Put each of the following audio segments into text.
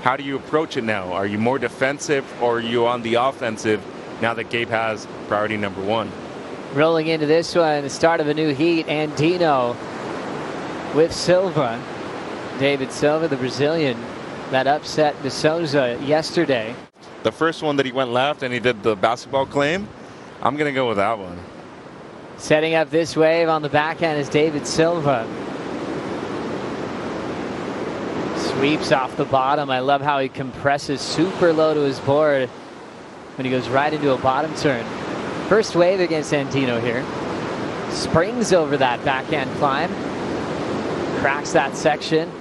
How do you approach it now? Are you more defensive or are you on the offensive now that Gabe has priority number one? Rolling into this one, the start of a new heat. Andino with Silva. Deivid Silva, the Brazilian, that upset De Souza yesterday. The first one that he went left and he did the basketball claim, I'm going to go with that one. Setting up this wave on the backhand is Deivid Silva. Sweeps off the bottom. I love how he compresses super low to his board when he goes right into a bottom turn. First wave against Andino here. Springs over that backhand climb. Cracks that section.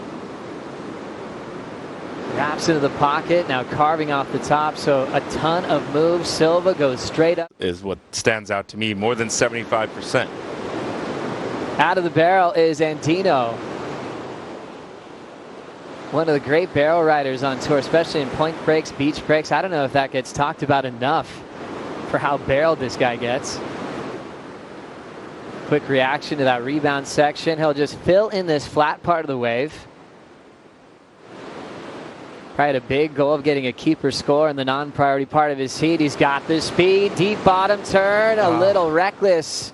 Wraps into the pocket, now carving off the top, so a ton of moves. Silva goes straight up. Is what stands out to me, more than 75%. Out of the barrel is Andino. One of the great barrel riders on tour, especially in point breaks, beach breaks. I don't know if that gets talked about enough for how barreled this guy gets. Quick reaction to that rebound section. He'll just fill in this flat part of the wave. Probably had a big goal of getting a keeper score in the non-priority part of his heat. He's got the speed, deep bottom turn, a little reckless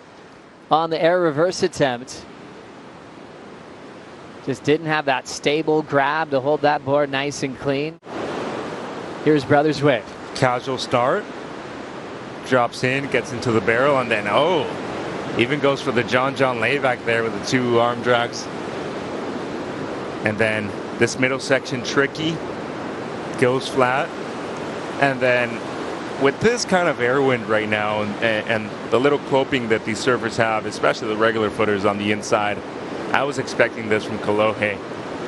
on the air reverse attempt. Just didn't have that stable grab to hold that board nice and clean. Here's Brothers Wave. Casual start, drops in, gets into the barrel, and then even goes for the John lay back there with the two arm drags. And then this middle section tricky. Goes flat, and then with this kind of air wind right now and the little coping that these surfers have, especially the regular footers on the inside, I was expecting this from Kolohe.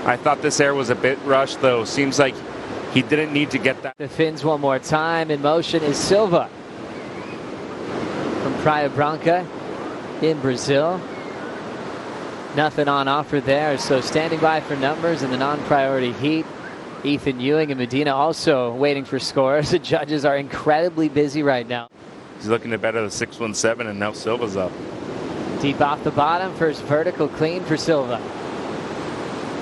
I thought this air was a bit rushed, though. Seems like he didn't need to get that. The fins one more time. In motion is Silva from Praia Branca in Brazil. Nothing on offer there, so standing by for numbers in the non-priority heat. Ethan Ewing and Medina also waiting for scores. The judges are incredibly busy right now. He's looking to better the 617, and now Silva's up. Deep off the bottom, first vertical clean for Silva.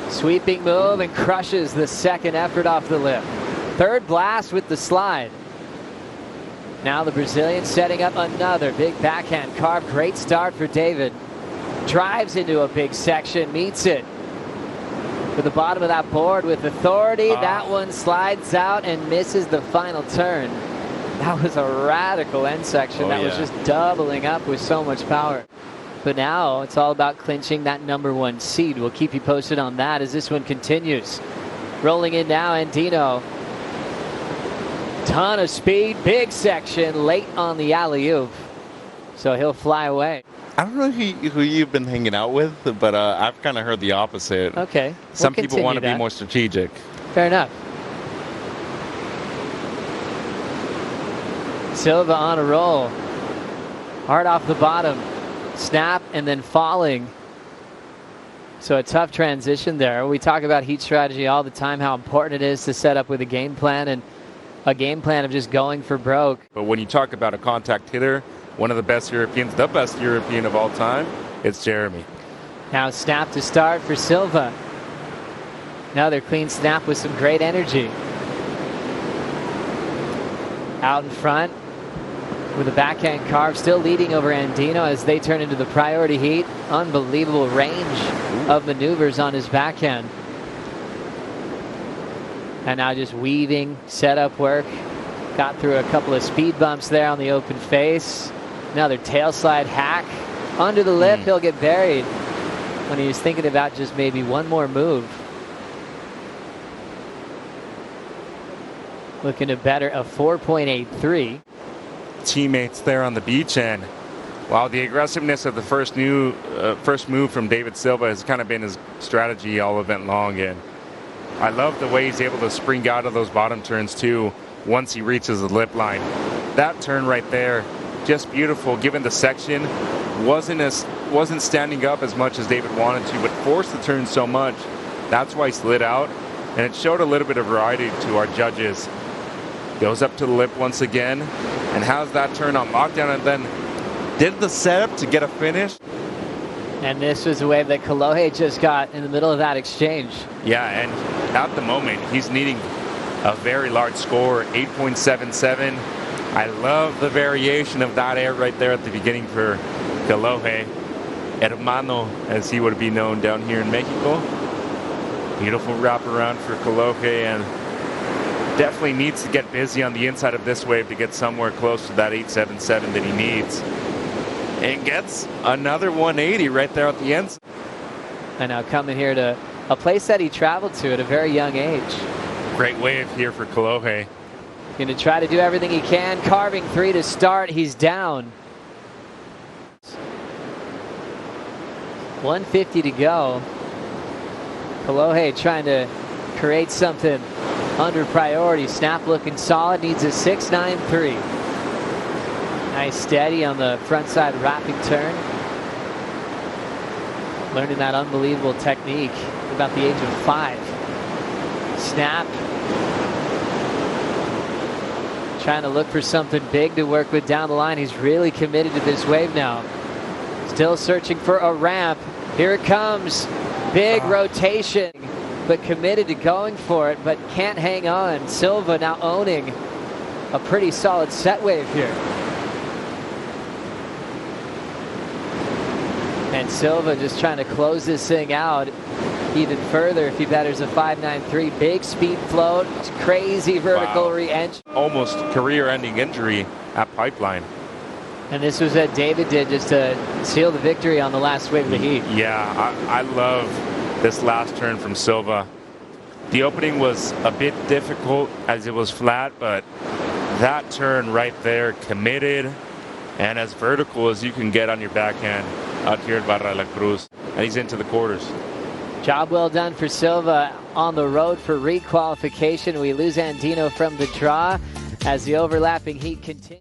Sweeping move and crushes the second effort off the lip. Third blast with the slide. Now the Brazilian setting up another big backhand carve. Great start for Deivid. Drives into a big section, meets it. To the bottom of that board with authority. That one slides out and misses the final turn. That was a radical end section that was just doubling up with so much power. But now it's all about clinching that number one seed. We'll keep you posted on that as this one continues. Rolling in now, Andino. Ton of speed, big section, late on the alley-oop. So he'll fly away. I don't know who you've been hanging out with, but I've kind of heard the opposite. Okay. Some people want to be more strategic. Fair enough. Silva on a roll. Hard off the bottom. Snap and then falling. So a tough transition there. We talk about heat strategy all the time, how important it is to set up with a game plan and a game plan of just going for broke. But when you talk about a contact hitter, one of the best Europeans, the best European of all time, it's Jeremy. Now snap to start for Silva. Another clean snap with some great energy. Out in front with a backhand carve, still leading over Andino as they turn into the priority heat. Unbelievable range of maneuvers on his backhand. And now just weaving, setup work. Got through a couple of speed bumps there on the open face. Another tail slide hack. Under the lip, he'll get buried when he's thinking about just maybe one more move. Looking to better a 4.83. Teammates there on the beach, and wow, the aggressiveness of the first move from Deivid Silva has kind of been his strategy all event long, and I love the way he's able to spring out of those bottom turns too once he reaches the lip line. That turn right there, just beautiful given the section. Wasn't standing up as much as Deivid wanted to, but forced the turn so much. That's why he slid out, and it showed a little bit of variety to our judges. Goes up to the lip once again and has that turn on lockdown, and then did the setup to get a finish. And this was a wave that Kolohe just got in the middle of that exchange. Yeah, and at the moment, he's needing a very large score, 8.77. I love the variation of that air right there at the beginning for Kolohe. Hermano, as he would be known down here in Mexico. Beautiful wraparound for Kolohe, and definitely needs to get busy on the inside of this wave to get somewhere close to that 877 that he needs. And gets another 180 right there at the end. And now coming here to a place that he traveled to at a very young age. Great wave here for Kolohe. Going to try to do everything he can. Carving 3 to start. He's down. 150 to go. Kolohe trying to create something under priority. Snap looking solid. Needs a 6.93. Nice steady on the front side wrapping turn. Learning that unbelievable technique at about the age of 5. Snap. Trying to look for something big to work with down the line. He's really committed to this wave now. Still searching for a ramp. Here it comes. Big rotation, but committed to going for it, but can't hang on. Silva now owning a pretty solid set wave here. And Silva just trying to close this thing out even further if he betters a 5.93. Big speed float. Crazy vertical re-entry. Almost career-ending injury at Pipeline. And this was what David did just to seal the victory on the last wave of the heat. Yeah, I love this last turn from Silva. The opening was a bit difficult as it was flat, but that turn right there, committed and as vertical as you can get on your backhand out here at Barra De La Cruz. And he's into the quarters. Job well done for Silva on the road for requalification. We lose Andino from the draw as the overlapping heat continues.